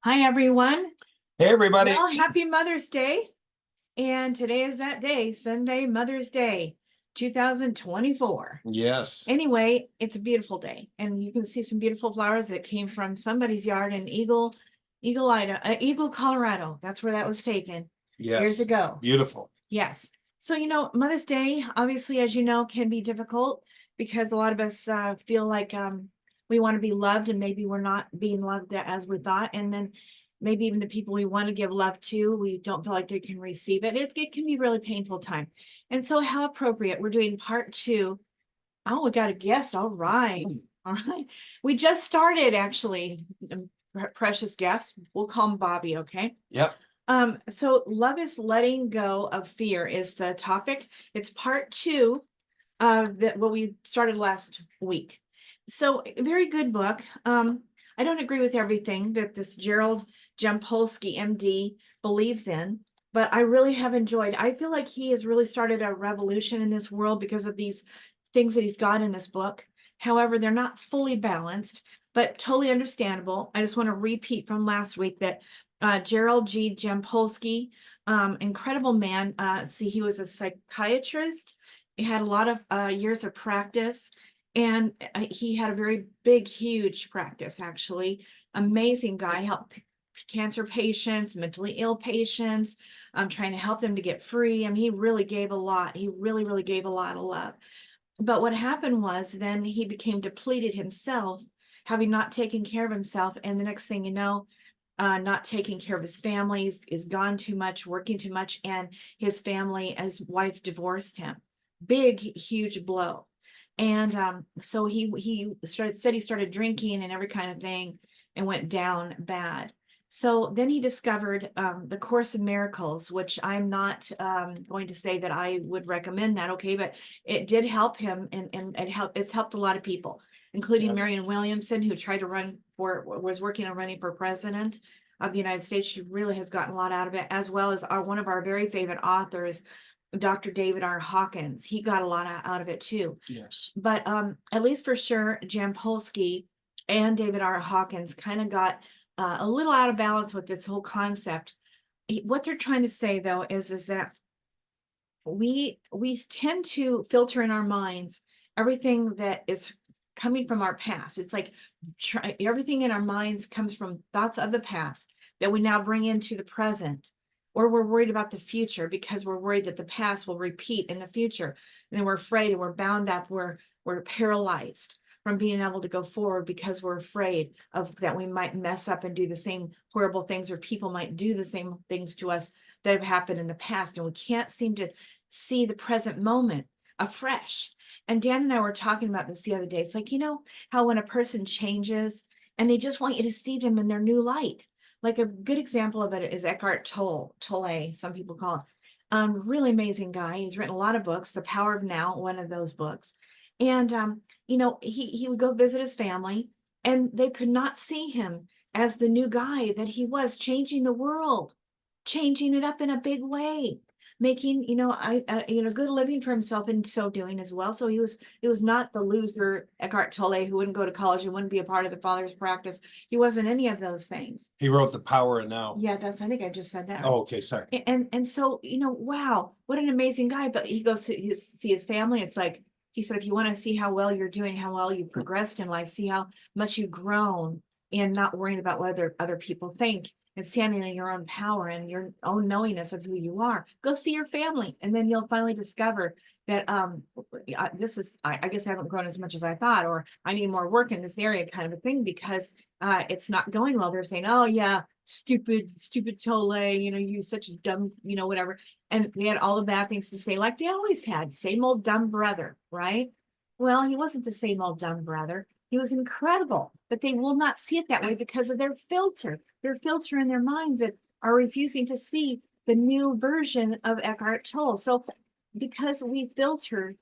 Hi, everyone. Hey, everybody. Well, happy Mother's Day. And today is that day, Sunday, Mother's Day, 2024. Yes. Anyway, it's a beautiful day, and you can see some beautiful flowers that came from somebody's yard in Eagle, Colorado. That's where that was taken years Yes. ago. Beautiful. Yes. So, Mother's Day, obviously, as you know, can be difficult because a lot of us feel like we want to be loved and maybe we're not being loved as we thought. And then maybe even the people we want to give love to, we don't feel like they can receive it. It can be a really painful time. And so, how appropriate. We're doing part two. Oh, we got a guest. All right. All right. We just started, actually, precious guest. We'll call him Bobby, okay? Yep. So love is letting go of fear is the topic. It's part two of what we started last week. So a very good book. I don't agree with everything that this Gerald Jampolsky, MD, believes in, but I really have enjoyed. I feel like he has really started a revolution in this world because of these things that he's got in this book. However, they're not fully balanced, but totally understandable. I just want to repeat from last week that Gerald G. Jampolsky, incredible man. See, he was a psychiatrist. He had a lot of years of practice, and he had a very big, huge practice, actually. Amazing guy, helped cancer patients, mentally ill patients, trying to help them to get free. I mean, he really gave a lot. He really, really gave a lot of love. But what happened was then he became depleted himself, having not taken care of himself. And the next thing you know, not taking care of his family, is gone too much, working too much, and his family, his wife divorced him. Big, huge blow. And so he started drinking and every kind of thing and went down bad. So then he discovered the Course in Miracles, which I'm not going to say that I would recommend that, okay, but it did help him, and it's helped a lot of people, including Yep. Marianne Williamson, who tried to was working on running for president of the United States. She really has gotten a lot out of it, as well as one of our very favorite authors, Dr. David R. Hawkins. He got a lot out of it too. Yes. But at least for sure, Jampolsky and David R. Hawkins kind of got a little out of balance with this whole concept. What they're trying to say, though, is that we tend to filter in our minds everything that is coming from our past. It's like everything in our minds comes from thoughts of the past that we now bring into the present, or we're worried about the future because we're worried that the past will repeat in the future, and then we're afraid and we're bound up, we're paralyzed from being able to go forward because we're afraid of that we might mess up and do the same horrible things, or people might do the same things to us that have happened in the past, and we can't seem to see the present moment afresh. And Dan and I were talking about this the other day. It's like, how when a person changes and they just want you to see them in their new light. Like a good example of it is Eckhart Tolle, some people call it. Really amazing guy. He's written a lot of books. The Power of Now, one of those books. And he would go visit his family, and they could not see him as the new guy that he was, changing the world, changing it up in a big way, making good living for himself in so doing as well. So he was not the loser Eckhart Tolle who wouldn't go to college and wouldn't be a part of the father's practice. He wasn't any of those things. He wrote The Power of Now. Yeah, I think I just said that right. Oh, okay. Sorry. And so, wow, what an amazing guy. But he goes to see his family. It's like he said, if you want to see how well you're doing, how well you progressed in life, see how much you've grown, and not worrying about what other people think, and standing in your own power and your own knowingness of who you are. Go see your family, and then you'll finally discover that I guess I haven't grown as much as I thought, or I need more work in this area, kind of a thing, because it's not going well. They're saying, oh yeah, stupid Tolle, you such a dumb, whatever. And they had all the bad things to say, like they always had, same old dumb brother, right? Well, he wasn't the same old dumb brother. He was incredible, but they will not see it that way because of their filter in their minds that are refusing to see the new version of Eckhart Tolle. So because we filter,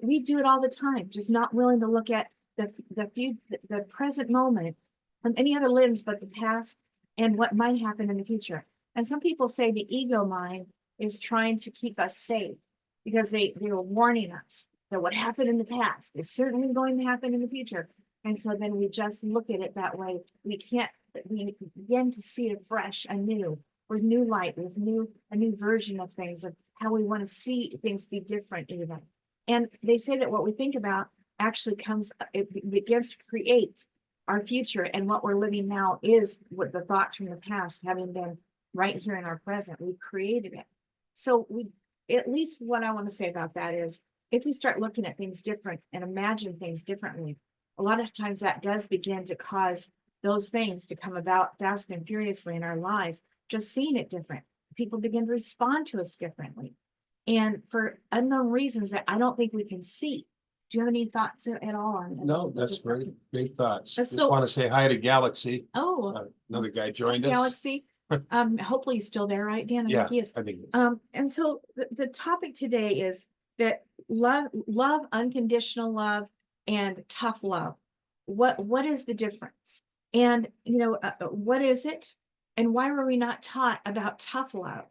we do it all the time, just not willing to look at the present moment from any other lens but the past and what might happen in the future. And some people say the ego mind is trying to keep us safe because they were warning us that what happened in the past is certainly going to happen in the future. And so then we just look at it that way. We begin to see it fresh, anew, with new light, with a new version of things, of how we want to see things be different even. And they say that what we think about actually it begins to create our future, and what we're living now is what the thoughts from the past having been right here in our present. We created it. So at least what I want to say about that is, if we start looking at things different and imagine things differently, a lot of times that does begin to cause those things to come about fast and furiously in our lives. Just seeing it different, people begin to respond to us differently, and for unknown reasons that I don't think we can see. Do you have any thoughts at all on that? No, that's great thoughts. Just So- want to say hi to Galaxy. Oh, Another guy hi, joined us. Galaxy. Hopefully he's still there, right, Dan? I Yeah, think he is. I think it is. And so the topic today is that love, unconditional love, and tough love. What is the difference? And what is it? And why were we not taught about tough love?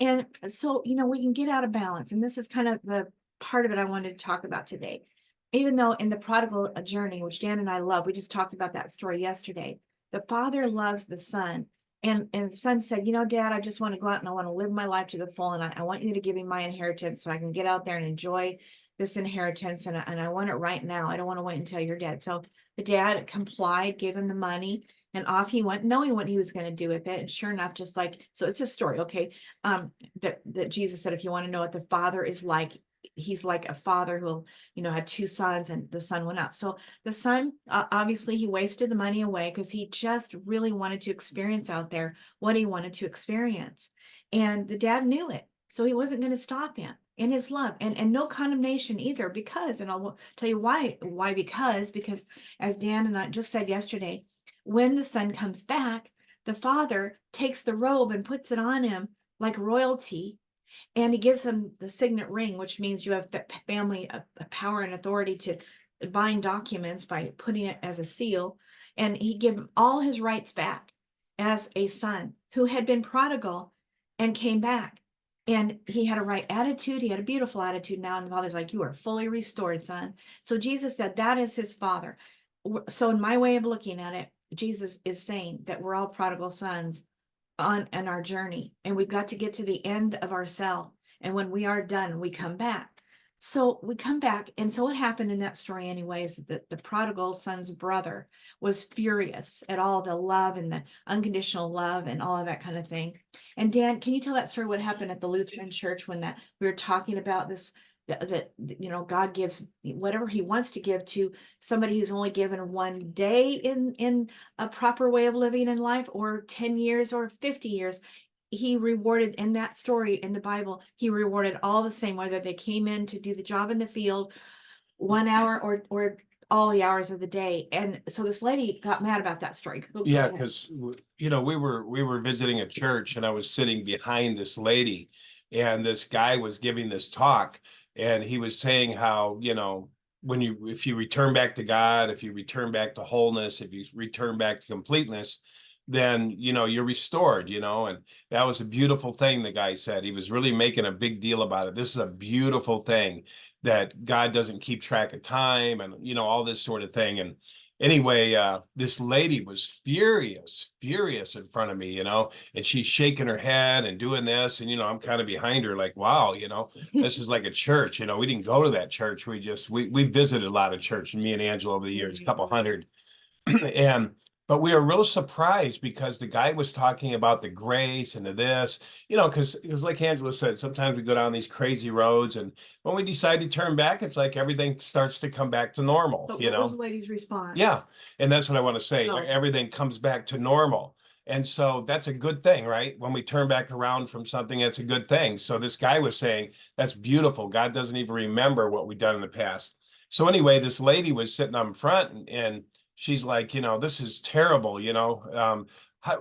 And so, we can get out of balance. And this is kind of the part of it I wanted to talk about today. Even though in the prodigal journey, which Dan and I love, we just talked about that story yesterday. The father loves the son. And the son said, Dad, I just want to go out and I want to live my life to the full. And I want you to give me my inheritance so I can get out there and enjoy this inheritance. And I want it right now. I don't want to wait until you're dead. So the dad complied, gave him the money, and off he went, knowing what he was going to do with it. And sure enough, so it's a story, okay? That Jesus said, if you want to know what the Father is like, he's like a father who, had two sons, and the son went out. So the son, obviously he wasted the money away because he just really wanted to experience out there what he wanted to experience. And the dad knew it. So he wasn't going to stop him in his love, and no condemnation either, because, and I'll tell you why, because as Dan and I just said yesterday, when the son comes back, the father takes the robe and puts it on him like royalty. And he gives him the signet ring, which means you have family power and authority to bind documents by putting it as a seal. And he gave him all his rights back as a son who had been prodigal and came back. And he had a right attitude. He had a beautiful attitude now. And the father's like, you are fully restored, son. So Jesus said that is his father. So in my way of looking at it, Jesus is saying that we're all prodigal sons on our journey, and we've got to get to the end of ourselves. And when we are done, we come back. So we come back. And so what happened in that story anyway is that the prodigal son's brother was furious at all the love and the unconditional love and all of that kind of thing. And Dan, can you tell that story, what happened at the Lutheran church when we were talking about this, that God gives whatever he wants to give to somebody who's only given one day in a proper way of living in life, or 10 years or 50 years. He rewarded, in that story in the Bible, he rewarded all the same, whether they came in to do the job in the field 1 hour or all the hours of the day. And so this lady got mad about that story. Yeah, because we were visiting a church, and I was sitting behind this lady, and this guy was giving this talk, and he was saying how, if you return back to God, if you return back to wholeness, if you return back to completeness, then you're restored, and that was a beautiful thing. The guy said, he was really making a big deal about it. This is a beautiful thing, that God doesn't keep track of time, and all this sort of thing. And anyway, this lady was furious in front of me, and she's shaking her head and doing this, and I'm kind of behind her like, wow, this is like a church. We didn't go to that church. We visited a lot of church, me and Angela, over the years, a couple hundred. But we were real surprised because the guy was talking about the grace and the this, because it was like Angela said, sometimes we go down these crazy roads, and when we decide to turn back, it's like everything starts to come back to normal. But what was the lady's response? Yeah, and that's what I want to say. Oh. Everything comes back to normal. And so that's a good thing, right? When we turn back around from something, that's a good thing. So this guy was saying, that's beautiful. God doesn't even remember what we've done in the past. So anyway, this lady was sitting up front, and she's like, this is terrible,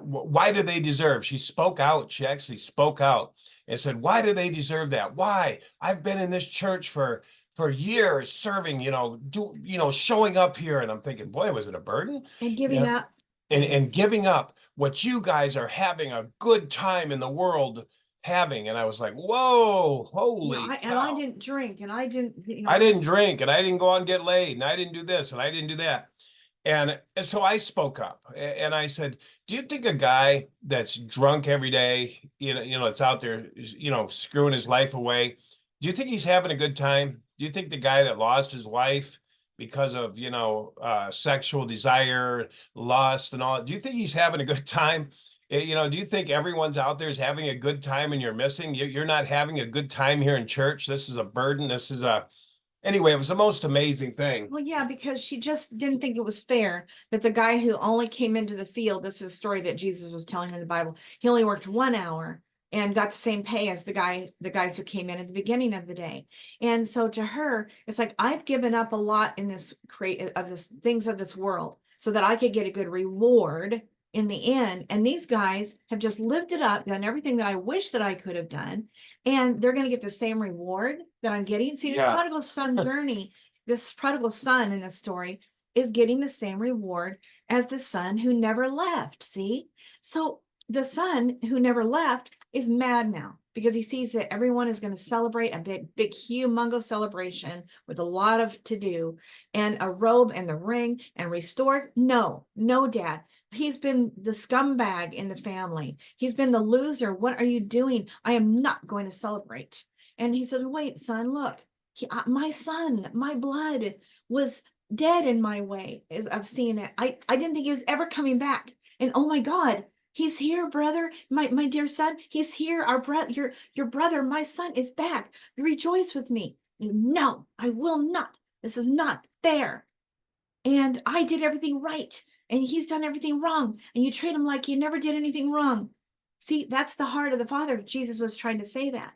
why do they deserve? She spoke out. She actually spoke out and said, why do they deserve that? Why? I've been in this church for years serving, showing up here. And I'm thinking, boy, was it a burden? And giving up. And giving up what you guys are having a good time in the world having. And I was like, whoa, holy cow. And I didn't drink, and I didn't, I didn't drink, and I didn't go out and get laid, and I didn't do this, and I didn't do that. And so I spoke up and I said, do you think a guy that's drunk every day, it's out there, screwing his life away, do you think he's having a good time? Do you think the guy that lost his wife because of, sexual desire, lust and all, do you think he's having a good time? Do you think everyone's out there is having a good time and you're missing? You're not having a good time here in church. This is a burden. Anyway, it was the most amazing thing. Well, yeah, because she just didn't think it was fair that the guy who only came into the field, this is a story that Jesus was telling her in the Bible, he only worked 1 hour and got the same pay as the guys who came in at the beginning of the day. And so to her, it's like, I've given up a lot in this things of this world so that I could get a good reward in the end. And these guys have just lived it up, done everything that I wish that I could have done, and they're going to get the same reward that I'm getting. See, this prodigal son journey, this prodigal son in this story is getting the same reward as the son who never left. See, so the son who never left is mad now because he sees that everyone is going to celebrate a big, humongous celebration with a lot of to do and a robe and the ring and restored. No, dad. He's been the scumbag in the family. He's been the loser. What are you doing? I am not going to celebrate. And he said, wait, son, look, my son, my blood was dead in my way of seeing it. I didn't think he was ever coming back. And oh my God, he's here, brother, my dear son. He's here. Our brother, your brother, my son is back. Rejoice with me. No, I will not. This is not fair. And I did everything right. And he's done everything wrong. And you treat him like you never did anything wrong. See, that's the heart of the Father. Jesus was trying to say that.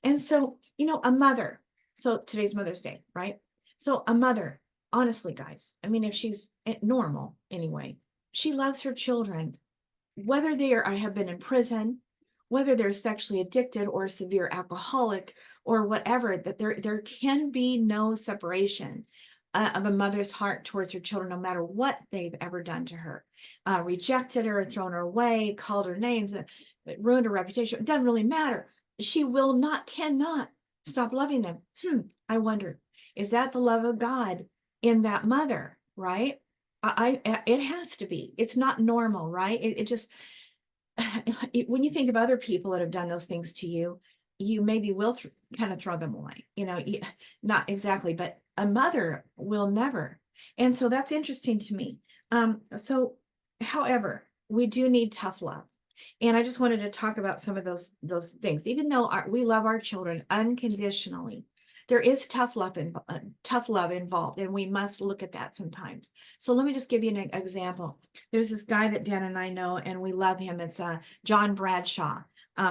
And so, a mother. So today's Mother's Day, right? So a mother, honestly, guys, I mean, if she's normal anyway, she loves her children, whether they have been in prison, whether they're sexually addicted or a severe alcoholic or whatever, that there can be no separation of a mother's heart towards her children, no matter what they've ever done to her, rejected her, thrown her away, called her names, ruined her reputation. It doesn't really matter. She cannot stop loving them. I wonder, is that the love of God in that mother, right? It has to be. It's not normal, right? It just, when you think of other people that have done those things to you, you maybe will kind of throw them away, not exactly, but a mother will never. And so that's interesting to me. However, we do need tough love. And I just wanted to talk about some of those things. Even though we love our children unconditionally, there is tough love involved, and we must look at that sometimes. So let me just give you an example. There's this guy that Dan and I know, and we love him. It's John Bradshaw.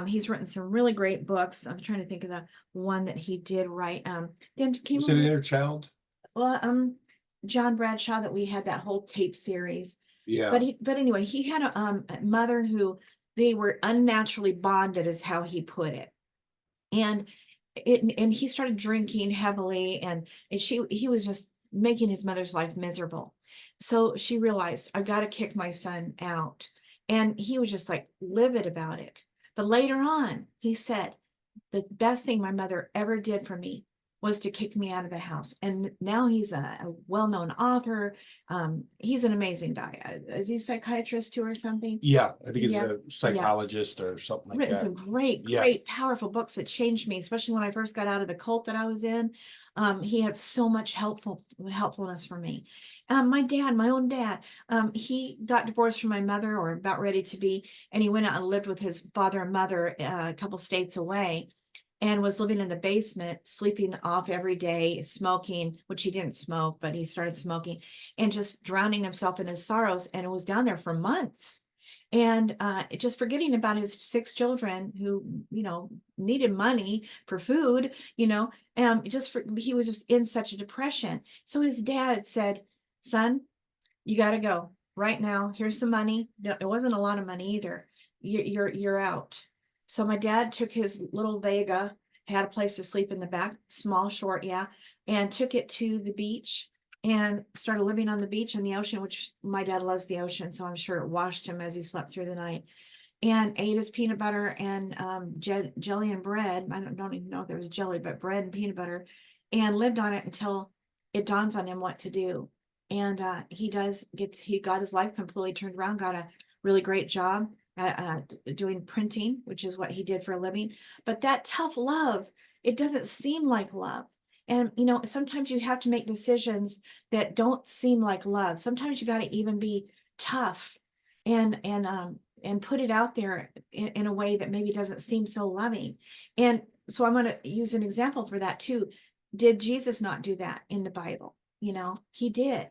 He's written some really great books. I'm trying to think of the one that he did write. Dan, Was it Inner Child? Well, John Bradshaw, that we had that whole tape series. Yeah. But anyway, he had a mother who they were unnaturally bonded, is how he put it. And he started drinking heavily, and he was just making his mother's life miserable. So she realized, I got to kick my son out. And he was just like livid about it. But later on, he said, the best thing my mother ever did for me was to kick me out of the house. And now he's a well-known author. He's an amazing guy. Is he a psychiatrist too or something? Yeah, I think he's a psychologist or something like Written that. some great, powerful books that changed me, especially when I first got out of the cult that I was in. He had so much helpfulness for me. My own dad, he got divorced from my mother, or about ready to be, and he went out and lived with his father and mother a couple states away, and was living in the basement, sleeping off every day, smoking, which he didn't smoke, but he started smoking, and just drowning himself in his sorrows, and was down there for months. And just forgetting about his 6 children who, needed money for food, he was just in such a depression. So his dad said, son, you got to go right now. Here's some money. It wasn't a lot of money either. You're out. So my dad took his little Vega, had a place to sleep in the back, small, short, and took it to the beach and started living on the beach and the ocean, which my dad loves the ocean, so I'm sure it washed him as he slept through the night, and ate his peanut butter and jelly and bread. I don't even know if there was jelly, but bread and peanut butter, and lived on it until it dawns on him what to do. And he got his life completely turned around, got a really great job doing printing, which is what he did for a living. But that tough love, it doesn't seem like love. And sometimes you have to make decisions that don't seem like love. Sometimes you got to even be tough and put it out there in a way that maybe doesn't seem so loving. And so I'm going to use an example for that too. Did Jesus not do that in the Bible? He did.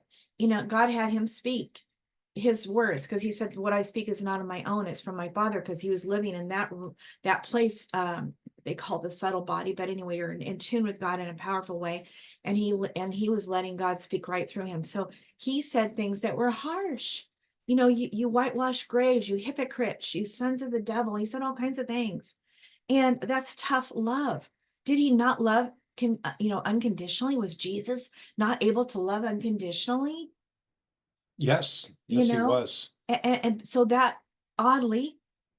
God had him speak his words, because he said, what I speak is not of my own, it's from my Father, because he was living in that place they call the subtle body, but anyway, you're in tune with God in a powerful way, and he was letting God speak right through him. So he said things that were harsh. You whitewash graves, you hypocrites, you sons of the devil. He said all kinds of things, and that's tough love. Did he not love unconditionally? Was Jesus not able to love unconditionally? Yes, You yes, he know, was. and so that oddly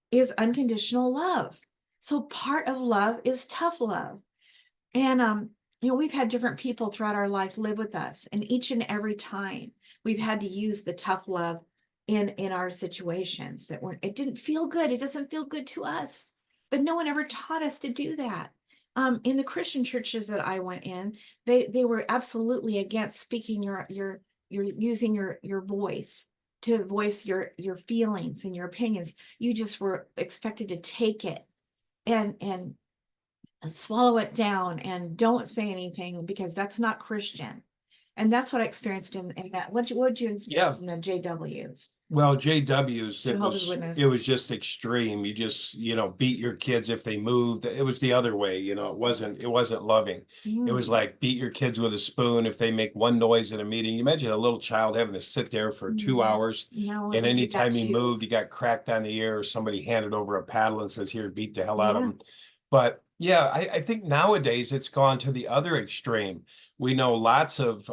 is unconditional love. So part of love is tough love. And we've had different people throughout our life live with us, and each and every time we've had to use the tough love in our situations it didn't feel good. It doesn't feel good to us, but no one ever taught us to do that. In the Christian churches that I went in, they were absolutely against speaking you're using your voice to voice your feelings and your opinions. You just were expected to take it and swallow it down and don't say anything, because that's not Christian. And that's what I experienced in that. What'd you Yeah. experience in the JWs? Well, JW's, Jehovah's it Witness. was just extreme. You just, beat your kids if they moved. It was the other way, it wasn't loving. It was like beat your kids with a spoon if they make one noise in a meeting. You imagine a little child having to sit there for 2 hours, No, and we did that anytime he too. moved, he got cracked on the ear, or somebody handed over a paddle and says, "Here, beat the hell out of Yeah. him." But yeah, I think nowadays it's gone to the other extreme. We know lots of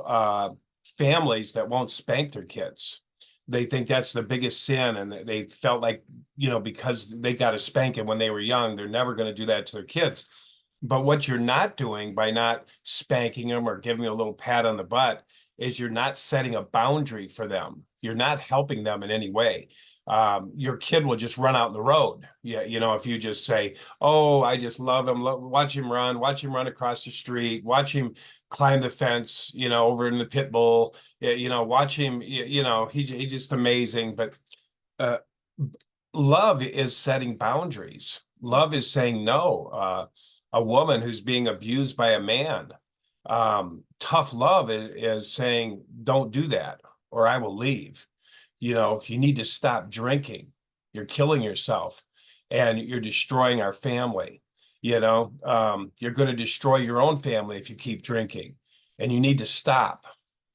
families that won't spank their kids. They think that's the biggest sin, and they felt like, because they got a spanking when they were young, they're never going to do that to their kids. But what you're not doing by not spanking them or giving them a little pat on the butt is you're not setting a boundary for them. You're not helping them in any way. Your kid will just run out in the road. Yeah, if you just say, "Oh, I just love him. Watch him run across the street, watch him climb the fence, over in the pit bull. Watch him. He's just amazing." But uh, love is setting boundaries. Love is saying no. A woman who's being abused by a man, tough love is saying, "Don't do that, or I will leave." You need to stop drinking. You're killing yourself, and you're destroying our family. You're going to destroy your own family if you keep drinking, and you need to stop.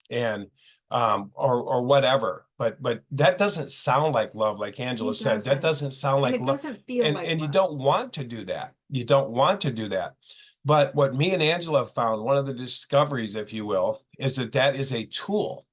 And or whatever. But that doesn't sound like love, like Angela said. That doesn't sound like it love. doesn't feel like And you love. don't want to do that. You don't want to do that. But what me and Angela found, one of the discoveries, if you will, is that is a tool.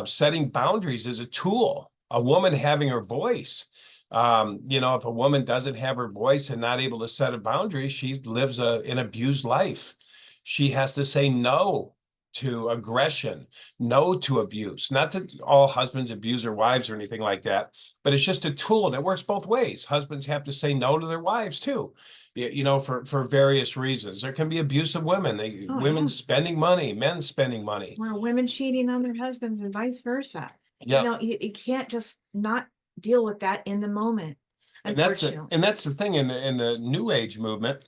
Setting boundaries is a tool. A woman having her voice. If a woman doesn't have her voice and not able to set a boundary, she lives an abused life. She has to say no to aggression, no to abuse. Not that all husbands abuse their wives or anything like that, but it's just a tool that works both ways. Husbands have to say no to their wives too, for various reasons. There can be abusive women, women spending money, men spending money. Or women cheating on their husbands and vice versa. Yeah. You can't just not deal with that in the moment. Unfortunately. And that's the thing in the New Age movement.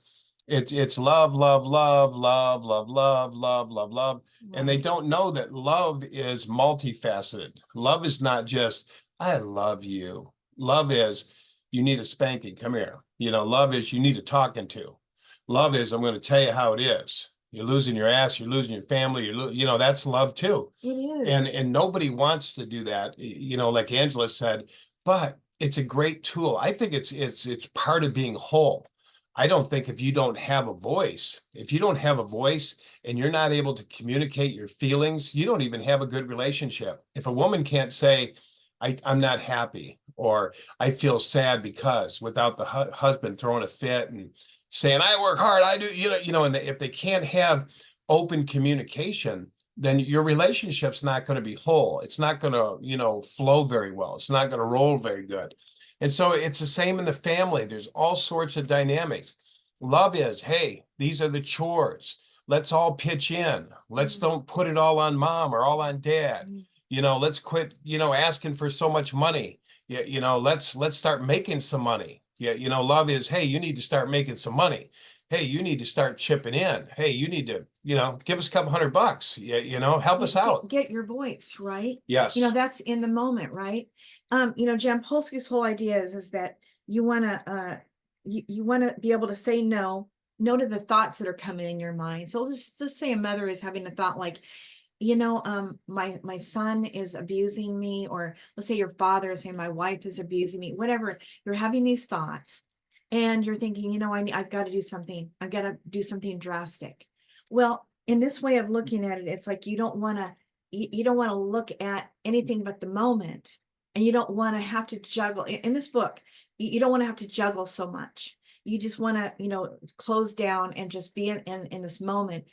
It's love, love, love, love, love, love, love, love, love. And they don't know that love is multifaceted. Love is not just, "I love you." Love is, you need a spanking. Come here. Love is, you need a talking to. Love is, I'm going to tell you how it is. You're losing your ass. You're losing your family. That's love too. It is. And nobody wants to do that, like Angela said, but it's a great tool. I think it's part of being whole. I don't think if you don't have a voice, and you're not able to communicate your feelings, you don't even have a good relationship. If a woman can't say, I'm not happy, or "I feel sad because," without the husband throwing a fit and saying, "I work hard, I do," and if they can't have open communication, then your relationship's not going to be whole. It's not going to, flow very well. It's not going to roll very good. And so it's the same in the family. There's all sorts of dynamics. Love is, hey, these are the chores. Let's all pitch in. Let's don't put it all on mom or all on dad. Let's quit, asking for so much money. Yeah, let's start making some money. Yeah, love is, hey, you need to start making some money. Hey, you need to start chipping in. Hey, you need to, give us a couple $100. Yeah, help us out. Get your voice, right? Yes. That's in the moment, right? Jampolsky's whole idea is that you want to you want to be able to say no to the thoughts that are coming in your mind. So let's just say a mother is having a thought like, my son is abusing me, or let's say your father is saying my wife is abusing me, whatever. You're having these thoughts and you're thinking, I've got to do something. I've got to do something drastic. Well, in this way of looking at it, it's like you don't want to look at anything but the moment, and you don't want to have to juggle. In this book, you don't want to have to juggle so much. You just want to, close down and just be in this moment.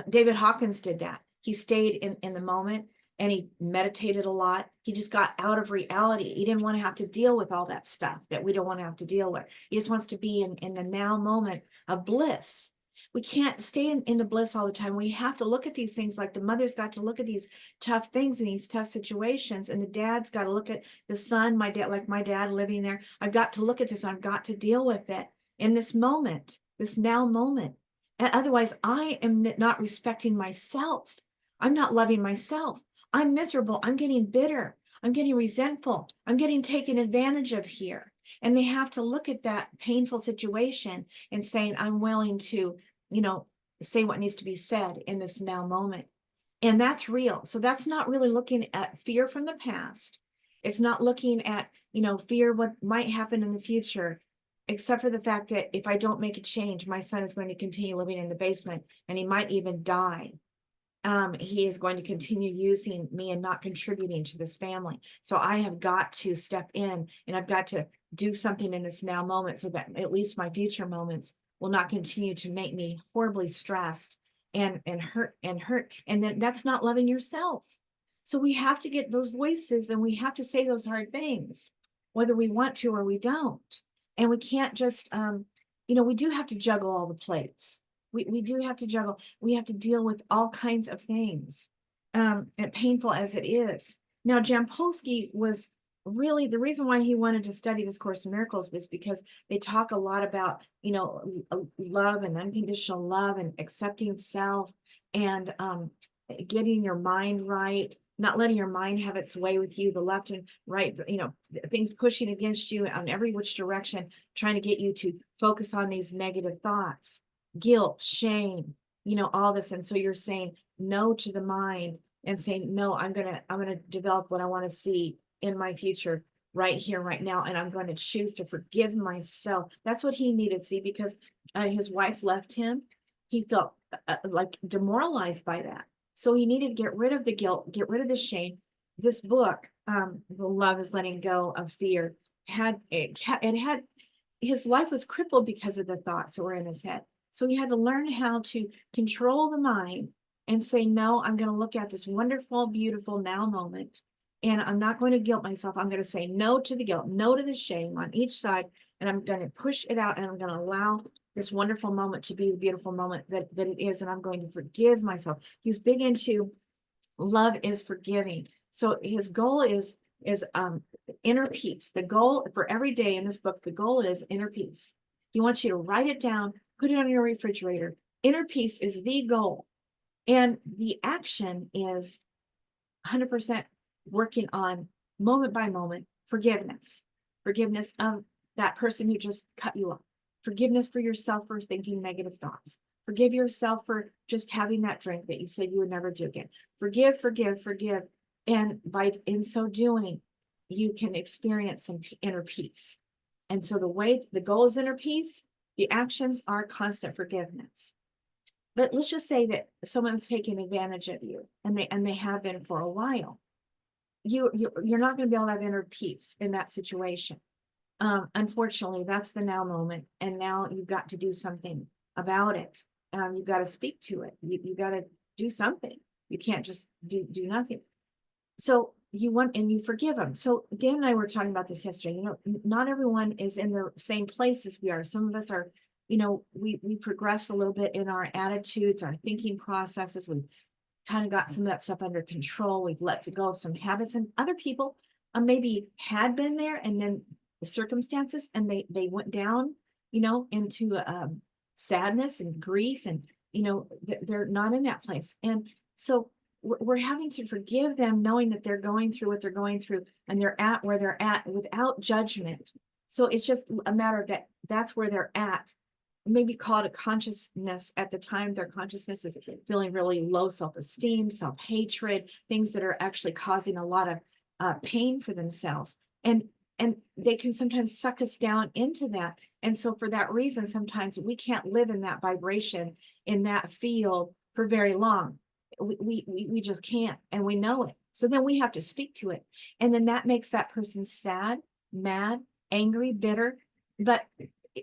David Hawkins did that. He stayed in the moment and he meditated a lot. He just got out of reality. He didn't want to have to deal with all that stuff that we don't want to have to deal with. He just wants to be in the now moment of bliss. We can't stay in the bliss all the time. We have to look at these things, like the mother's got to look at these tough things and these tough situations, and the dad's got to look at the son, my dad living there. I've got to look at this. I've got to deal with it in this moment, this now moment. And otherwise, I am not respecting myself. I'm not loving myself. I'm miserable. I'm getting bitter. I'm getting resentful. I'm getting taken advantage of here. And they have to look at that painful situation and saying, I'm willing to, say what needs to be said in this now moment. And that's real. So that's not really looking at fear from the past. It's not looking at, fear what might happen in the future, except for the fact that if I don't make a change, my son is going to continue living in the basement and he might even die. He is going to continue using me and not contributing to this family. So I have got to step in and I've got to do something in this now moment so that at least my future moments will not continue to make me horribly stressed and hurt. And then that's not loving yourself. So we have to get those voices and we have to say those hard things, whether we want to or we don't. And we can't just, we do have to juggle all the plates. We do have to juggle. We have to deal with all kinds of things, and painful as it is. Now, Jampolsky was really the reason why he wanted to study this Course in Miracles was because they talk a lot about, love and unconditional love and accepting self and getting your mind right, not letting your mind have its way with you, the left and right, things pushing against you on every which direction, trying to get you to focus on these negative thoughts. Guilt, shame, all this. And so you're saying no to the mind and saying, no, I'm going to develop what I want to see in my future right here, right now. And I'm going to choose to forgive myself. That's what he needed, see, because his wife left him. He felt like demoralized by that. So he needed to get rid of the guilt, get rid of the shame. This book, The Love is Letting Go of Fear, his life was crippled because of the thoughts that were in his head. So he had to learn how to control the mind and say, no, I'm going to look at this wonderful, beautiful now moment. And I'm not going to guilt myself. I'm going to say no to the guilt, no to the shame on each side. And I'm going to push it out and I'm going to allow this wonderful moment to be the beautiful moment that it is. And I'm going to forgive myself. He's big into love is forgiving. So his goal is inner peace. The goal for every day in this book, the goal is inner peace. He wants you to write it down, put it on your refrigerator. Inner peace is the goal. And the action is 100% working on moment by moment forgiveness of that person who just cut you off, forgiveness for yourself for thinking negative thoughts, forgive yourself for just having that drink that you said you would never do again. Forgive. And in so doing, you can experience some inner peace. And so the goal is inner peace. The actions are constant forgiveness. But let's just say that someone's taking advantage of you, and they have been for a while. You're not going to be able to have inner peace in that situation. Unfortunately, that's the now moment, and now you've got to do something about it. You've got to speak to it. You got to do something. You can't just do nothing. So you want, and you forgive them. So Dan and I were talking about this yesterday. You know, not everyone is in the same place as we are. Some of us are, you know, we progressed a little bit in our attitudes, our thinking processes. We've kind of got some of that stuff under control. We've let go of some habits, and other people maybe had been there, and then the circumstances, and they went down, you know, into sadness and grief, and you know, they're not in that place. And so we're having to forgive them, knowing that they're going through what they're going through, and they're at where they're at without judgment. So it's just a matter of that's where they're at. Maybe call it a consciousness at the time. Their consciousness is feeling really low self-esteem, self-hatred, things that are actually causing a lot of pain for themselves. And they can sometimes suck us down into that. And so for that reason, sometimes we can't live in that vibration, in that field for very long. We just can't, and we know it. So then we have to speak to it. And then that makes that person sad, mad, angry, bitter. But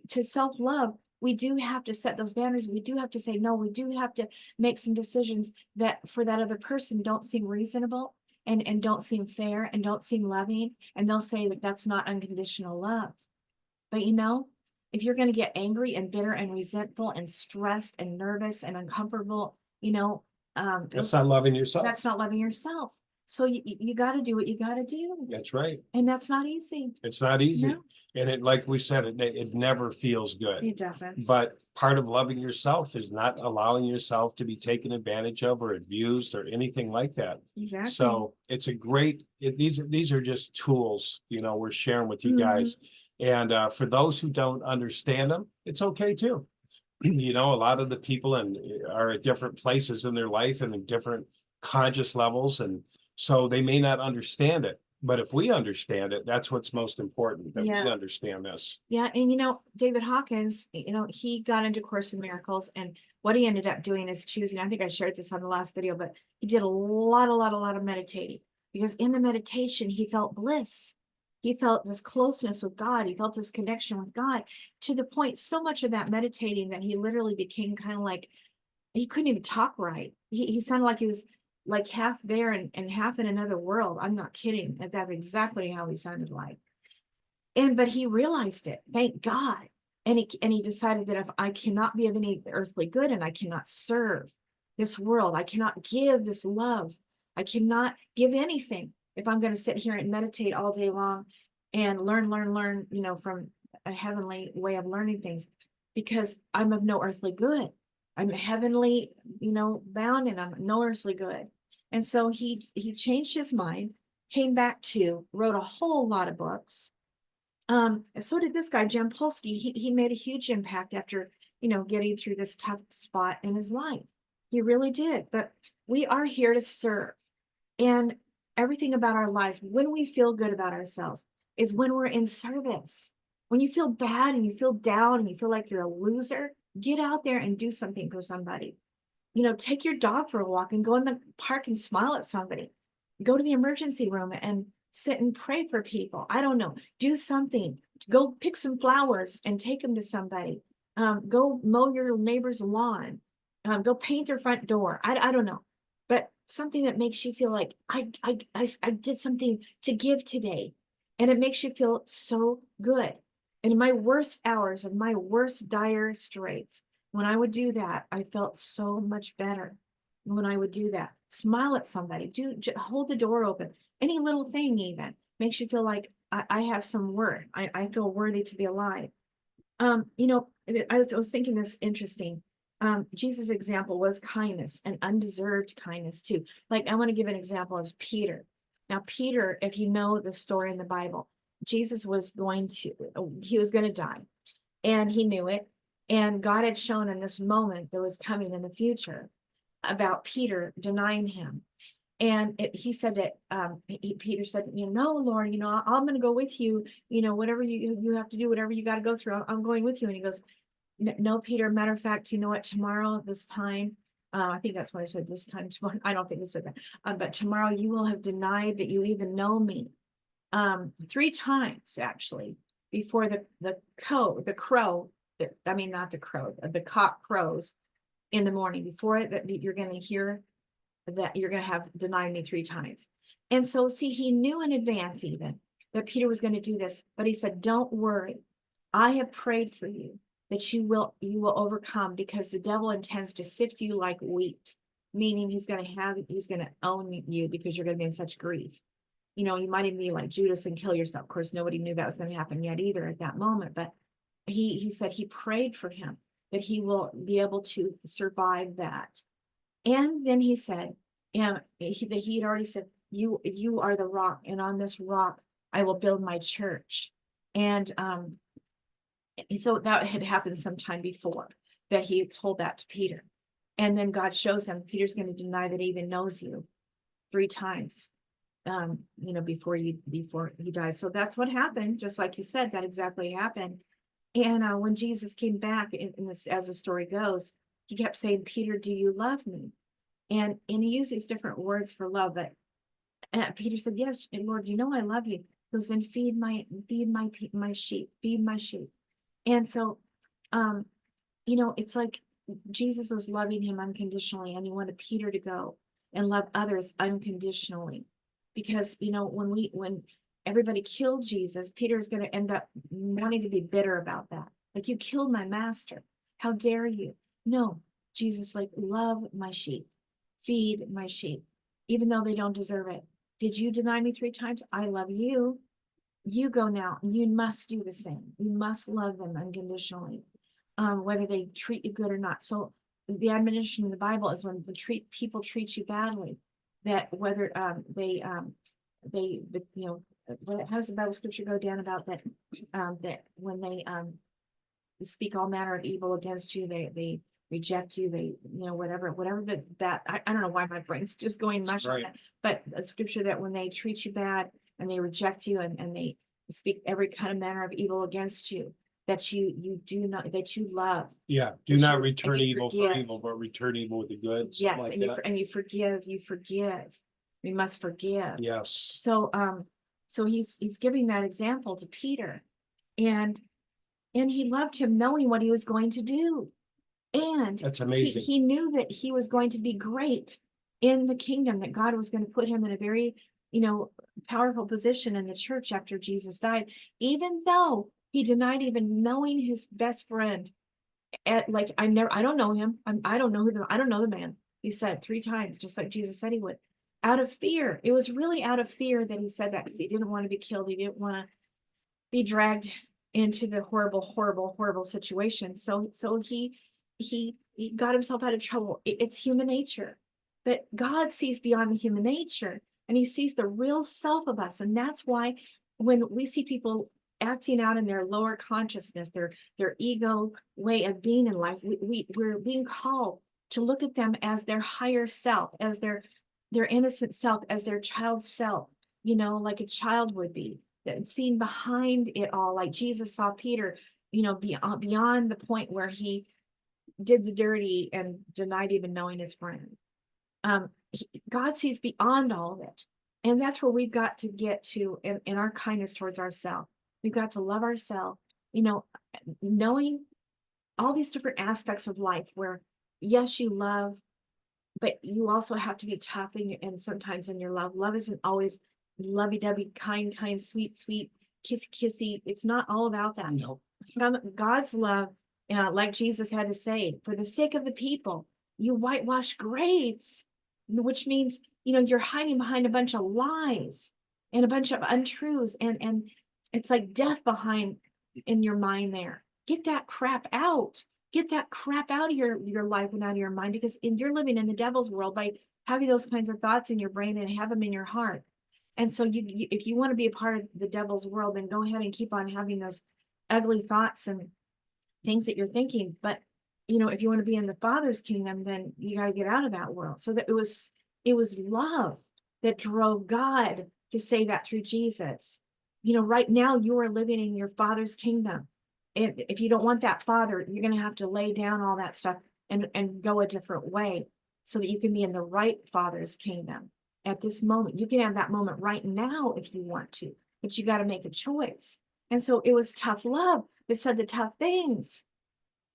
to self-love, we do have to set those boundaries. We do have to say no. We do have to make some decisions that for that other person don't seem reasonable, and don't seem fair, and don't seem loving. And they'll say that that's not unconditional love. But you know, if you're going to get angry and bitter and resentful and stressed and nervous and uncomfortable, you know, That's not loving yourself. that's not loving yourself. So you got to do what you got to do. That's right. And that's not easy. It's not easy. No. And it, like we said, it never feels good. It doesn't. But part of loving yourself is not allowing yourself to be taken advantage of or abused or anything like that. Exactly. So it's a great, these are just tools, you know, we're sharing with you guys. And for those who don't understand them, it's okay too. You know, a lot of the people are at different places in their life and in different conscious levels. And so they may not understand it. But if we understand it, that's what's most important, that we understand this. Yeah. And, you know, David Hawkins, you know, he got into Course in Miracles, and what he ended up doing is choosing, I think I shared this on the last video, but he did a lot of meditating, because in the meditation, he felt bliss. He felt this closeness with God. He felt this connection with God, to the point, so much of that meditating, that he literally became kind of like, he couldn't even talk right. He sounded like he was like half there and half in another world. I'm not kidding. That's exactly how he sounded like. But he realized it, thank God. And he decided that if I cannot be of any earthly good, and I cannot serve this world, I cannot give this love, I cannot give anything if I'm going to sit here and meditate all day long and learn, you know, from a heavenly way of learning things, because I'm of no earthly good. I'm heavenly, you know, bound, and I'm no earthly good. And so he changed his mind, came back to, wrote a whole lot of books. So did this guy, Jampolsky. He made a huge impact after, you know, getting through this tough spot in his life. He really did. But we are here to serve. And everything about our lives, when we feel good about ourselves, is when we're in service. When you feel bad and you feel down and you feel like you're a loser, get out there and do something for somebody. You know, take your dog for a walk and go in the park and smile at somebody. Go to the emergency room and sit and pray for people. I don't know. Do something. Go pick some flowers and take them to somebody. Go mow your neighbor's lawn. Go paint their front door. I don't know. But something that makes you feel like I did something to give today. And it makes you feel so good. And in my worst hours of my worst dire straits, when I would do that, I felt so much better. When I would do that, smile at somebody, hold the door open, any little thing even makes you feel like I have some worth. I feel worthy to be alive. You know, I was thinking this interesting. Jesus' example was kindness, and undeserved kindness too. Like, I want to give an example as Peter. Now, Peter, if you know the story in the Bible, Jesus was going to die, and he knew it. And God had shown in this moment that was coming in the future about Peter denying him. And he said that Peter said, you know, Lord, you know, I'm going to go with you, you know, whatever you have to do, whatever you got to go through, I'm going with you. And he goes, no, Peter, matter of fact, you know what, tomorrow, this time, I think that's what I said, this time tomorrow. I don't think it said that, but tomorrow you will have denied that you even know me. 3 times actually, before the cock crows in the morning. Before it, that you're going to hear that you're going to have denied me 3 times. And so, see, he knew in advance even that Peter was going to do this, but he said, don't worry. I have prayed for you that you will overcome, because the devil intends to sift you like wheat, meaning he's going to own you because you're going to be in such grief. You know, you might even be like Judas and kill yourself. Of course, nobody knew that was going to happen yet either at that moment, but he said he prayed for him that he will be able to survive that. And then he said, and he had already said, you are the rock, and on this rock I will build my church. And so that had happened sometime before, that he had told that to Peter. And then God shows him, Peter's going to deny that he even knows you 3 times, you know, before he died. So that's what happened. Just like you said, that exactly happened. And when Jesus came back, as the story goes, he kept saying, Peter, do you love me? And he used these different words for love, but Peter said, yes, Lord, you know I love you. He goes, then feed my sheep, feed my sheep. And so, you know, it's like Jesus was loving him unconditionally, and he wanted Peter to go and love others unconditionally. Because, you know, when everybody killed Jesus, Peter is going to end up wanting to be bitter about that. Like, you killed my master. How dare you? No, Jesus, like, love my sheep, feed my sheep, even though they don't deserve it. Did you deny me 3 times? I love you. You go now. You must do the same. You must love them unconditionally, whether they treat you good or not. So the admonition in the Bible is when people treat you badly, that whether they you know, how does the Bible scripture go down about that? That when they speak all manner of evil against you, they reject you, they, you know, whatever that I don't know why my brain's just going mush on that, but a scripture that when they treat you bad and they reject you and they speak every kind of manner of evil against you, that you do not, that you love. Yeah, do not return and you evil for forgive. evil, but return evil with the good. Yes, like and you that. and you forgive. We must forgive. Yes. So so he's giving that example to Peter, and he loved him knowing what he was going to do. And That's amazing. He knew that he was going to be great in the kingdom, that God was going to put him in a very, you know, powerful position in the church after Jesus died, even though he denied even knowing his best friend. Like, I don't know him. I don't know I don't know the man. He said 3 times, just like Jesus said he would, out of fear. It was really out of fear that he said that, because he didn't want to be killed. He didn't want to be dragged into the horrible situation. So he got himself out of trouble. It's human nature, but God sees beyond the human nature, and he sees the real self of us. And that's why when we see people acting out in their lower consciousness, their ego way of being in life, we're being called to look at them as their higher self, as their innocent self, as their child self, you know, like a child would be, seen behind it all, like Jesus saw Peter, you know, beyond the point where he did the dirty and denied even knowing his friend. God sees beyond all of it. And that's where we've got to get to in our kindness towards ourselves. We've got to love ourselves, you know, knowing all these different aspects of life where, yes, you love, but you also have to be tough and sometimes in your love. Love isn't always lovey-dovey, kind, sweet, kissy. It's not all about that. No. Some God's love, like Jesus had to say, for the sake of the people, you whitewash graves, which means, you know, you're hiding behind a bunch of lies and a bunch of untruths, and it's like death behind in your mind there. Get that crap out. Get that crap out of your life and out of your mind, because you're living in the devil's world by having those kinds of thoughts in your brain and have them in your heart. And so you if you want to be a part of the devil's world, then go ahead and keep on having those ugly thoughts and things that you're thinking. But, you know, if you want to be in the Father's kingdom, then you got to get out of that world. So that it was love that drove God to say that through Jesus. You know, right now you are living in your Father's kingdom. And if you don't want that Father, you're going to have to lay down all that stuff and go a different way so that you can be in the right Father's kingdom at this moment. You can have that moment right now if you want to, but you got to make a choice. And so it was tough love that said the tough things.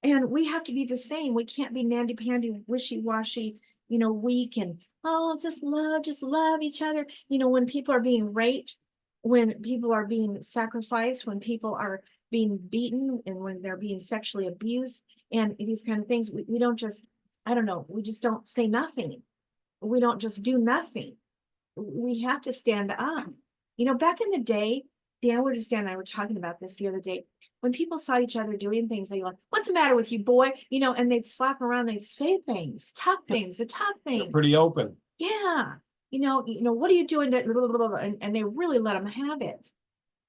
And we have to be the same. We can't be nandy-pandy, wishy-washy, you know, weak and oh, just love each other. You know, when people are being raped, when people are being sacrificed, when people are being beaten, and when they're being sexually abused, and these kind of things, we don't just, I don't know, we just don't say nothing. We don't just do nothing. We have to stand up. You know, back in the day, Dan Woodistan and I were talking about this the other day. When people saw each other doing things, they go, "What's the matter with you, boy?" You know, and they'd slap around, they'd say things, tough things, the tough They're pretty things. open. Yeah. What are you doing to blah, blah, blah, blah, and they really let them have it.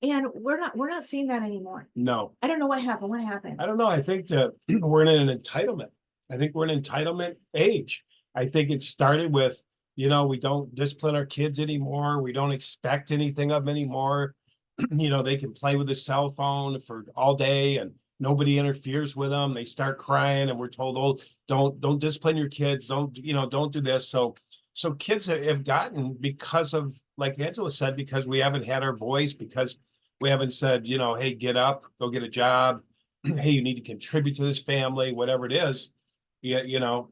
And we're not seeing that anymore. No, I don't know what happened. What happened? I don't know. I think that we're in an entitlement. I think we're in entitlement age. I think it started with, we don't discipline our kids anymore. We don't expect anything of them anymore. They can play with a cell phone for all day and nobody interferes with them. They start crying and we're told, oh, don't discipline your kids. Don't do this. So kids have gotten, because of, like Angela said, because we haven't had our voice, because we haven't said, hey, get up, go get a job. Hey, you need to contribute to this family, whatever it is. Yeah,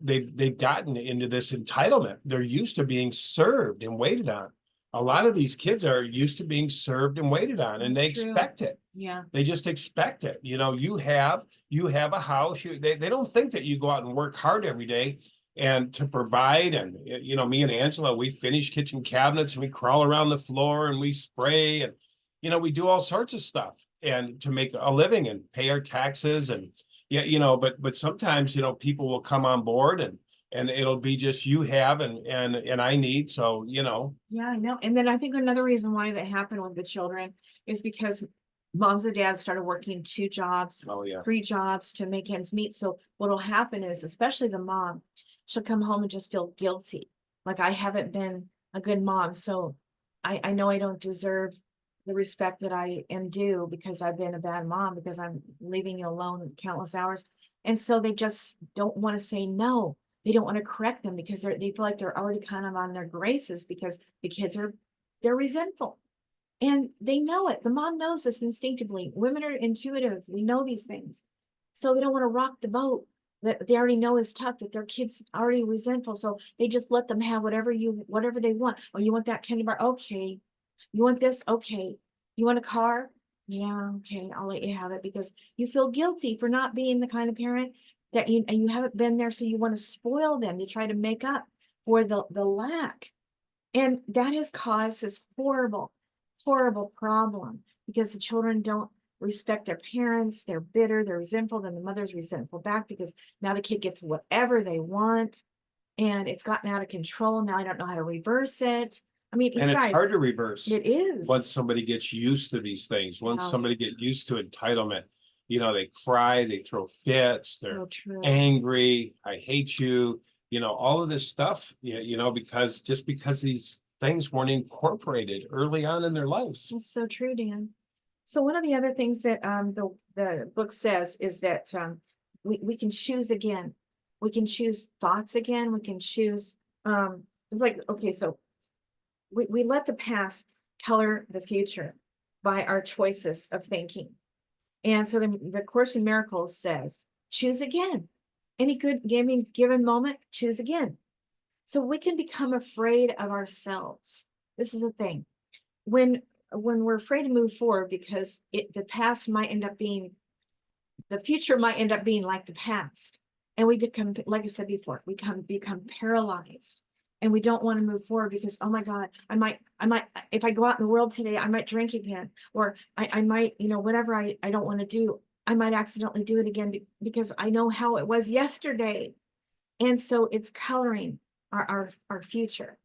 they've gotten into this entitlement. They're used to being served and waited on. A lot of these kids are used to being served and waited on, and they That's true. expect it. Yeah. They just expect it. You have a house. They don't think that you go out and work hard every day and to provide. And me and Angela, we finish kitchen cabinets and we crawl around the floor and we spray and we do all sorts of stuff and to make a living and pay our taxes. And yeah, but sometimes people will come on board and it'll be just you have and I need. So Yeah, I know. And then I think another reason why that happened with the children is because moms and dads started working 2 jobs, oh yeah, 3 jobs to make ends meet. So what'll happen is, especially the mom, she'll come home and just feel guilty. Like, I haven't been a good mom. So I know I don't deserve the respect that I am due because I've been a bad mom, because I'm leaving you alone countless hours. And so they just don't want to say no. They don't want to correct them because they feel like they're already kind of on their graces because the kids they're resentful. And they know it. The mom knows this instinctively. Women are intuitive. We know these things. So they don't want to rock the boat that they already know is tough, that their kids already resentful. So they just let them have whatever they want. Oh, you want that candy bar? Okay. You want this? Okay. You want a car? Yeah, okay. I'll let you have it because you feel guilty for not being the kind of parent that you haven't been there. So you want to spoil them to try to make up for the lack. And that has caused this horrible, horrible problem because the children don't respect their parents. They're bitter, they're resentful, then the mother's resentful back because now the kid gets whatever they want and it's gotten out of control. Now I don't know how to reverse it. I mean, you and it's guys, hard to reverse it is. once somebody gets used to these things. Once Wow. somebody get used to entitlement, they cry, they throw fits, they're So true. angry, I hate you, all of this stuff, because these things weren't incorporated early on in their life. That's so true, Dan. So one of the other things that the book says is that we can choose again. We can choose thoughts again. We can choose it's like, okay, so we let the past color the future by our choices of thinking. And so the Course in Miracles says, choose again. Any good given moment, choose again. So we can become afraid of ourselves. This is the thing. When we're afraid to move forward because the future might end up being like the past. And we become, like I said before, we become paralyzed. And we don't want to move forward because, oh my God, I might, if I go out in the world today, I might drink again, or I might, whatever I don't want to do, I might accidentally do it again because I know how it was yesterday. And so it's coloring our future.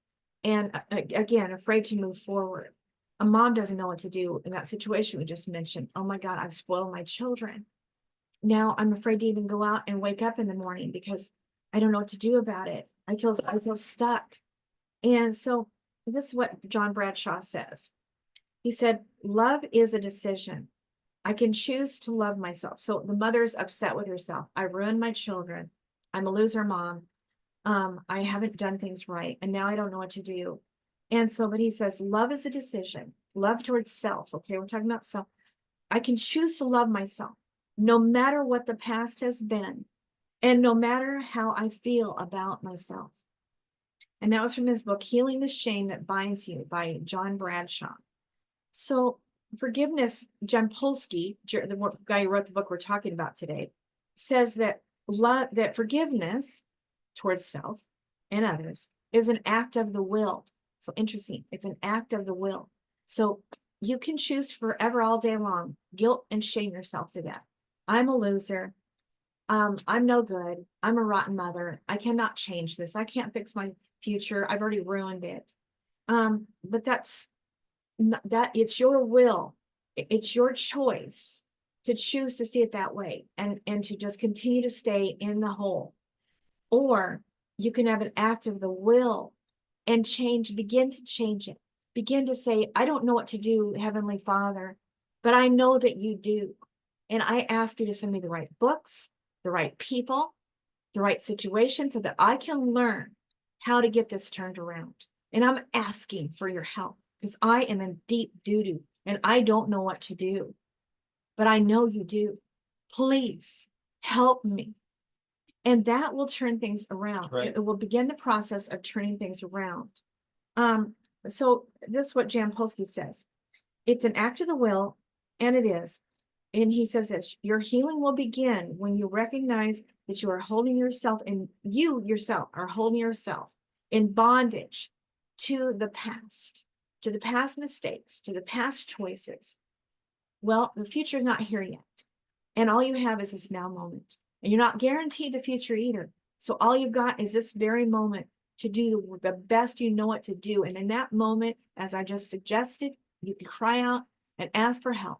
And again, afraid to move forward. A mom doesn't know what to do in that situation we just mentioned. Oh my God, I've spoiled my children. Now I'm afraid to even go out and wake up in the morning because I don't know what to do about it. I feel stuck. And so this is what John Bradshaw says. He said, love is a decision. I can choose to love myself. So the mother's upset with herself. I ruined my children. I'm a loser mom. I haven't done things right. And now I don't know what to do. And so, but he says, love is a decision. Love towards self. Okay, we're talking about self. I can choose to love myself no matter what the past has been and no matter how I feel about myself. And that was from his book, Healing the Shame That Binds You by John Bradshaw. So forgiveness, Jampolsky, the guy who wrote the book we're talking about today, says that that forgiveness towards self and others is an act of the will. So interesting. It's an act of the will. So you can choose forever all day long, guilt and shame yourself to death. I'm a loser. I'm no good. I'm a rotten mother. I cannot change this. I can't fix my future. I've already ruined it. But that's that it's your will. It's your choice to choose to see it that way and to just continue to stay in the hole. Or you can have an act of the will and begin to change it. Begin to say, I don't know what to do, Heavenly Father, but I know that you do. And I ask you to send me the right books, the right people, the right situation so that I can learn how to get this turned around. And I'm asking for your help because I am in deep doo-doo and I don't know what to do. But I know you do. Please help me. And that will turn things around. Right. It will begin the process of turning things around. So this is what Jampolsky says. It's an act of the will, and it is. And he says this, your healing will begin when you recognize that you are holding yourself and you yourself are holding yourself in bondage to the past mistakes, to the past choices. Well, the future is not here yet. And all you have is this now moment. And you're not guaranteed the future either. So all you've got is this very moment to do the best you know what to do. And in that moment, as I just suggested, you can cry out and ask for help.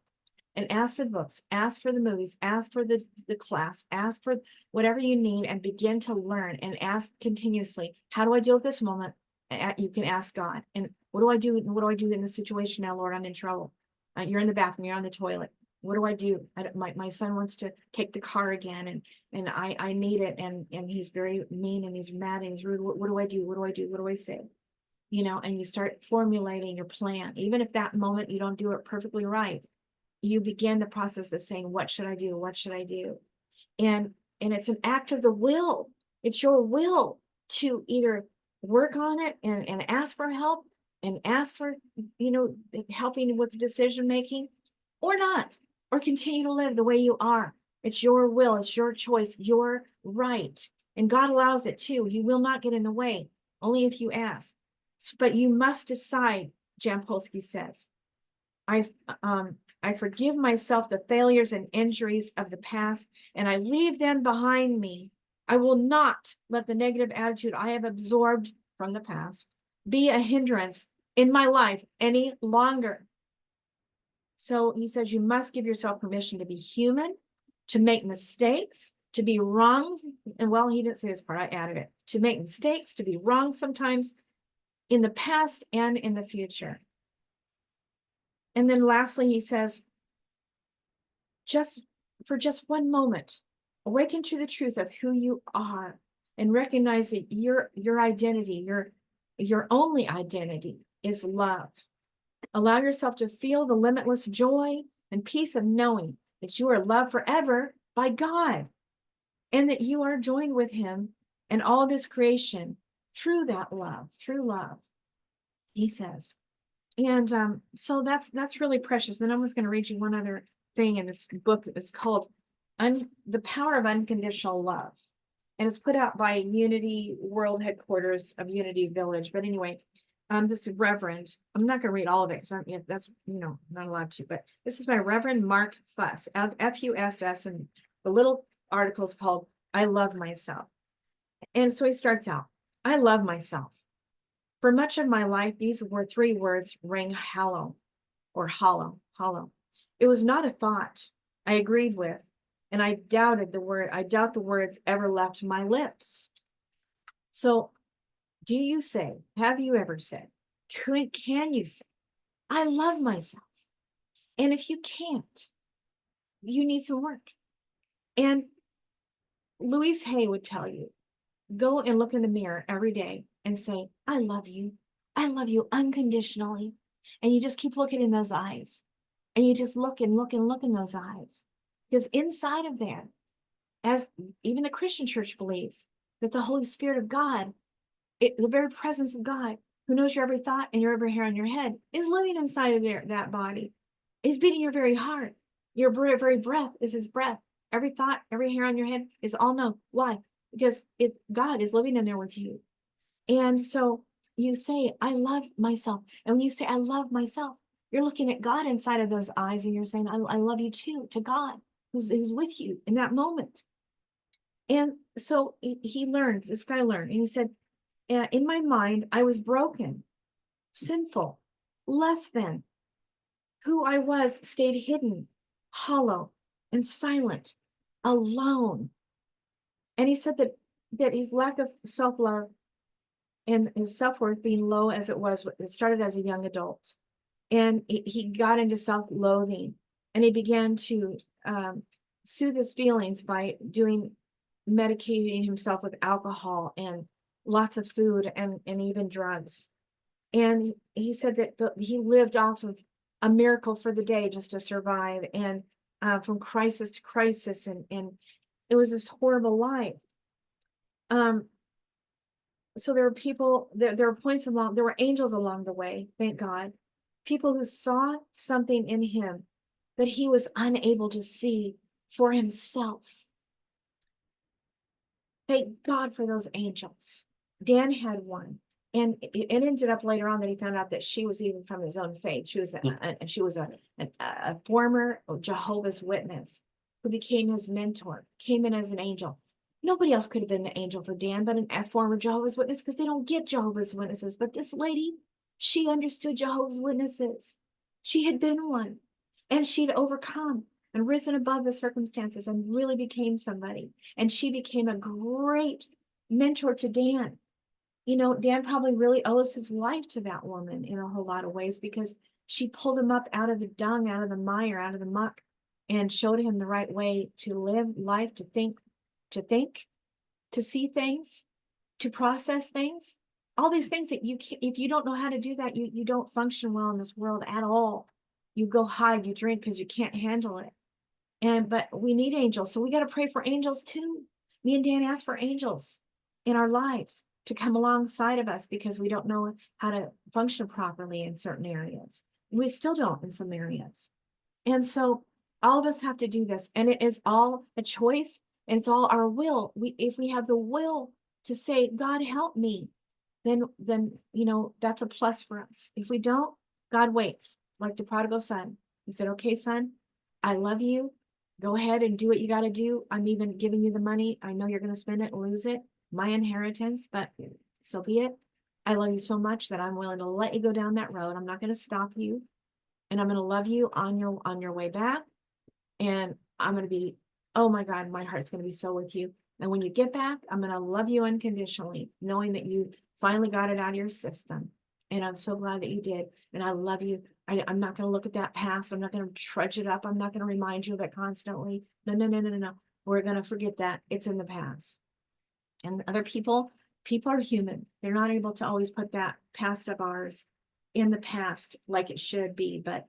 And ask for the books, ask for the movies, ask for the class, ask for whatever you need and begin to learn and ask continuously, how do I deal with this moment? You can ask God. And what do I do? What do I do in this situation now, Lord? I'm in trouble. You're in the bathroom, you're on the toilet. What do I do? My son wants to take the car again and I need it. And he's very mean and he's mad and he's rude. What do I do? What do I do? What do I say? You know, and you start formulating your plan. Even if that moment you don't do it perfectly right, you begin the process of saying, what should I do? What should I do? And it's an act of the will. It's your will to either work on it and ask for help and ask for, helping with the decision making or not, or continue to live the way you are. It's your will. It's your choice. Your right. And God allows it too. He will not get in the way, only if you ask. But you must decide, Jampolsky says, I forgive myself the failures and injuries of the past, and I leave them behind me. I will not let the negative attitude I have absorbed from the past be a hindrance in my life any longer. So he says you must give yourself permission to be human, to make mistakes, to be wrong. And well, he didn't say this part, I added it. To make mistakes, to be wrong sometimes in the past and in the future. And then lastly, he says, just one moment, awaken to the truth of who you are and recognize that your identity, your only identity is love. Allow yourself to feel the limitless joy and peace of knowing that you are loved forever by God and that you are joined with him and all of his creation through that love, he says. And so that's really precious. Then I was going to read you one other thing in this book. It's called The Power of Unconditional Love. And it's put out by Unity World Headquarters of Unity Village. But anyway, this Reverend, I'm not going to read all of it because that's, not allowed to. But this is by Reverend Mark Fuss, F-U-S-S. And the little article is called I Love Myself. And so he starts out, I love myself. For much of my life, these were 3 words rang hollow. It was not a thought I agreed with, and I doubt the words ever left my lips. So have you ever said, can you say, I love myself? And if you can't, you need some work. And Louise Hay would tell you, go and look in the mirror every day and say, I love you unconditionally. And you just keep looking in those eyes. And you just look and look and look in those eyes. Because inside of there, as even the Christian church believes, that the Holy Spirit of God the very presence of God, who knows your every thought and your every hair on your head, is living inside of that body. Is beating your very heart. Your very breath is his breath. Every thought, every hair on your head is all known. Why? Because God is living in there with you. And so you say, I love myself. And when you say, I love myself, you're looking at God inside of those eyes and you're saying, I love you too, to God, who's with you in that moment. And so he learned, this guy learned, and he said, in my mind, I was broken, sinful, less than. Who I was stayed hidden, hollow, and silent, alone. And he said that his lack of self-love and his self-worth being low as it started as a young adult. And he got into self-loathing, and he began to soothe his feelings by medicating himself with alcohol and lots of food and even drugs. And he said that he lived off of a miracle for the day just to survive, and from crisis to crisis, and it was this horrible life. So there were people, there were points along, there were angels along the way, thank God. People who saw something in him that he was unable to see for himself. Thank God for those angels. Dan had one. And it ended up later on that he found out that she was even from his own faith. She was a former Jehovah's Witness who became his mentor, came in as an angel. Nobody else could have been the angel for Dan, but a former Jehovah's Witness, because they don't get Jehovah's Witnesses. But this lady, she understood Jehovah's Witnesses. She had been one, and she'd overcome and risen above the circumstances and really became somebody. And she became a great mentor to Dan. You know, Dan probably really owes his life to that woman in a whole lot of ways, because she pulled him up out of the dung, out of the mire, out of the muck, and showed him the right way to live life, to think, to see things, to process things. All these things that you can't, if you don't know how to do that, you don't function well in this world at all. You go hide, you drink because you can't handle it. But we need angels. So we got to pray for angels too. Me and Dan asked for angels in our lives to come alongside of us, because we don't know how to function properly in certain areas. We still don't in some areas. And so all of us have to do this, and it is all a choice, and it's all our will. If we have the will to say, God, help me, then you know, that's a plus for us. If we don't, God waits, like the prodigal son. He said, okay, son, I love you. Go ahead and do what you got to do. I'm even giving you the money. I know you're going to spend it and lose it, my inheritance, but so be it. I love you so much that I'm willing to let you go down that road. I'm not going to stop you, and I'm going to love you on your way back. And I'm going to be, oh my God, my heart's going to be so with you. And when you get back, I'm going to love you unconditionally, knowing that you finally got it out of your system. And I'm so glad that you did. And I love you. I'm not going to look at that past. I'm not going to trudge it up. I'm not going to remind you of it constantly. No. We're going to forget that. It's in the past. And other people are human. They're not able to always put that past of ours in the past like it should be, but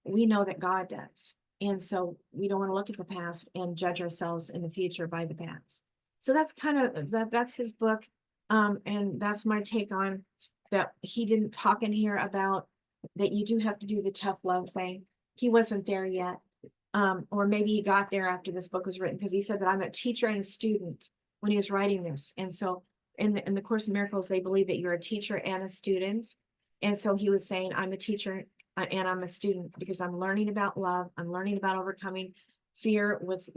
we know that God does. And so we don't want to look at the past and judge ourselves in the future by the past. So that's kind of, that's his book. And that's my take on that. He didn't talk in here about that you do have to do the tough love thing. He wasn't there yet. Or maybe he got there after this book was written, because he said that I'm a teacher and a student when he was writing this. And so in the Course in Miracles, they believe that you're a teacher and a student. And so he was saying, I'm a teacher and I'm a student, because I'm learning about love. I'm learning about overcoming fear with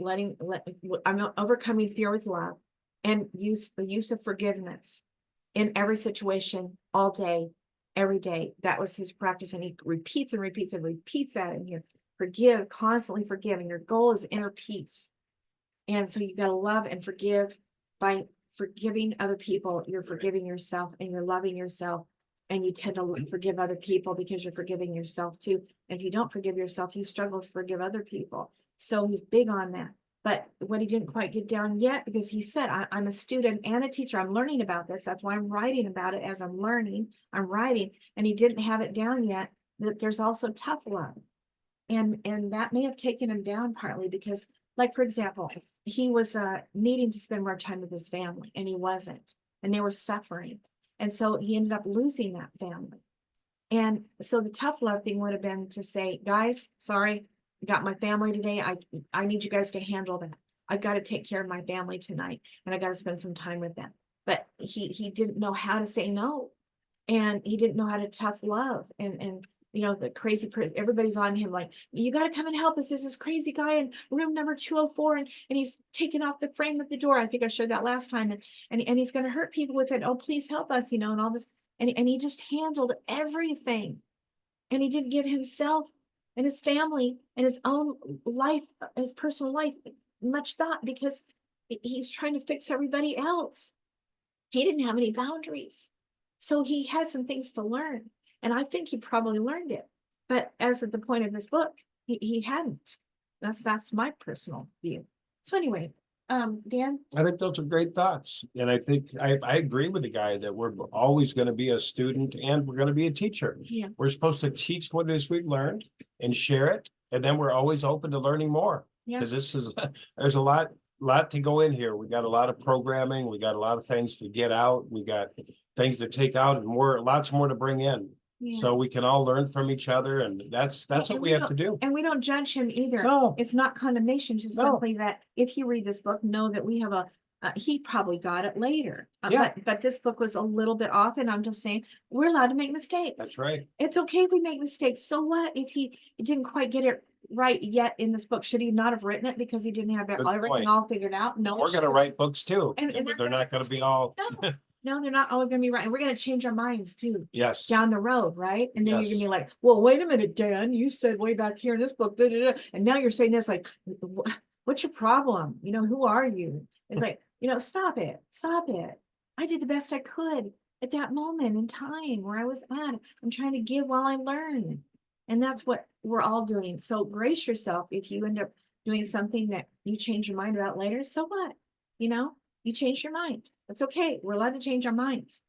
I'm overcoming fear with love, and the use of forgiveness in every situation, all day, every day. That was his practice. And he repeats and repeats and repeats that in here. Forgive, constantly forgive. And your goal is inner peace. And so you got to love and forgive. By forgiving other people, you're forgiving yourself, and you're loving yourself. And you tend to forgive other people because you're forgiving yourself too. And if you don't forgive yourself, you struggle to forgive other people. So he's big on that. But what he didn't quite get down yet, because he said, I'm a student and a teacher. I'm learning about this. That's why I'm writing about it. As I'm learning, I'm writing. And he didn't have it down yet, that there's also tough love. And that may have taken him down partly because, like, for example, he was needing to spend more time with his family, and he wasn't. and they were suffering. And so he ended up losing that family. And so the tough love thing would have been to say, guys, sorry, I got my family today. I need you guys to handle that. I've got to take care of my family tonight, and I got to spend some time with them. But he didn't know how to say no, and he didn't know how to tough love. And you know, the crazy person, everybody's on him like, you got to come and help us. There's this crazy guy in room number 204, and he's taking off the frame of the door. I think I showed that last time, and he's going to hurt people with it. Oh, please help us, you know, and all this. And he just handled everything, and he didn't give himself and his family and his own life, his personal life, much thought, because he's trying to fix everybody else. He didn't have any boundaries. So he had some things to learn. And I think he probably learned it. But as at the point of this book, he hadn't. That's my personal view. So anyway, Dan? I think those are great thoughts. And I think I agree with the guy that we're always going to be a student and we're going to be a teacher. Yeah. We're supposed to teach what it is we've learned and share it. And then we're always open to learning more. Yeah. Because there's a lot to go in here. We got a lot of programming. We got a lot of things to get out. We got things to take out and lots more to bring in. Yeah. So we can all learn from each other. And that's what we have to do. And we don't judge him either. No. It's not condemnation, just simply that if you read this book, know that we have he probably got it later. Yeah. But this book was a little bit off, and I'm just saying we're allowed to make mistakes. That's right. It's okay if we make mistakes. So what if he didn't quite get it right yet in this book? Should he not have written it because he didn't have everything all figured out? No, we're going to write books too. And they're not going to be all. No, they're not all going to be right. And we're going to change our minds too. Yes. Down the road, right? And then you're Yes. going to be like, well, wait a minute, Dan, you said way back here in this book, da, da, da, and now you're saying this, like, what's your problem? You know, who are you? It's like, you know, stop it. I did the best I could at that moment in time where I was at. I'm trying to give while I learn. And that's what we're all doing. So brace yourself if you end up doing something that you change your mind about later. So what? You know, you change your mind. That's okay. We're allowed to change our minds.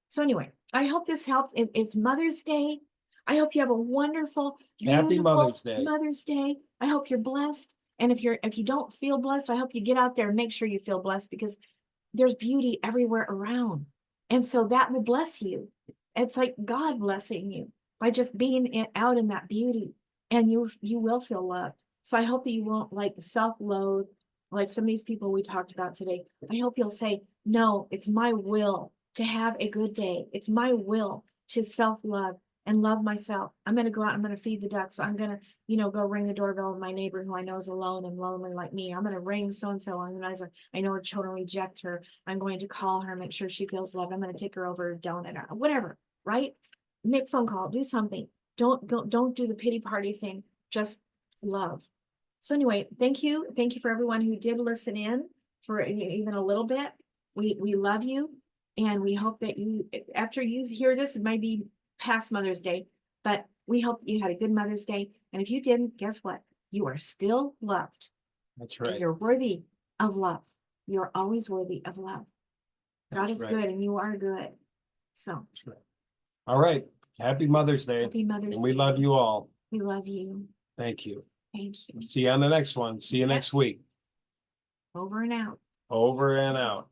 So anyway, I hope this helped. It's Mother's Day. I hope you have a wonderful, Happy Mother's Day. Mother's Day. I hope you're blessed. And if you don't feel blessed, I hope you get out there and make sure you feel blessed, because there's beauty everywhere around. And so that will bless you. It's like God blessing you by just being out in that beauty, and you will feel loved. So I hope that you won't like self-loathe like some of these people we talked about today. I hope you'll say, no, it's my will to have a good day. It's my will to self-love and love myself. I'm going to go out. I'm going to feed the ducks. I'm going to, you know, go ring the doorbell of my neighbor who I know is alone and lonely like me. I'm going to ring so-and-so. I know her children reject her. I'm going to call her, make sure she feels loved. I'm going to take her over a donut or whatever, right? Make a phone call, do something. Don't do the pity party thing. Just love. So anyway, thank you. Thank you for everyone who did listen in for even a little bit. We love you. And we hope that you, after you hear this, it might be past Mother's Day, but we hope you had a good Mother's Day. And if you didn't, guess what? You are still loved. That's right. You're worthy of love. You're always worthy of love. God is good and you are good. So. That's right. All right. Happy Mother's Day. Happy Mother's Day. And we love you all. We love you. Thank you. Thank you. See you on the next one. See you next week. Over and out. Over and out.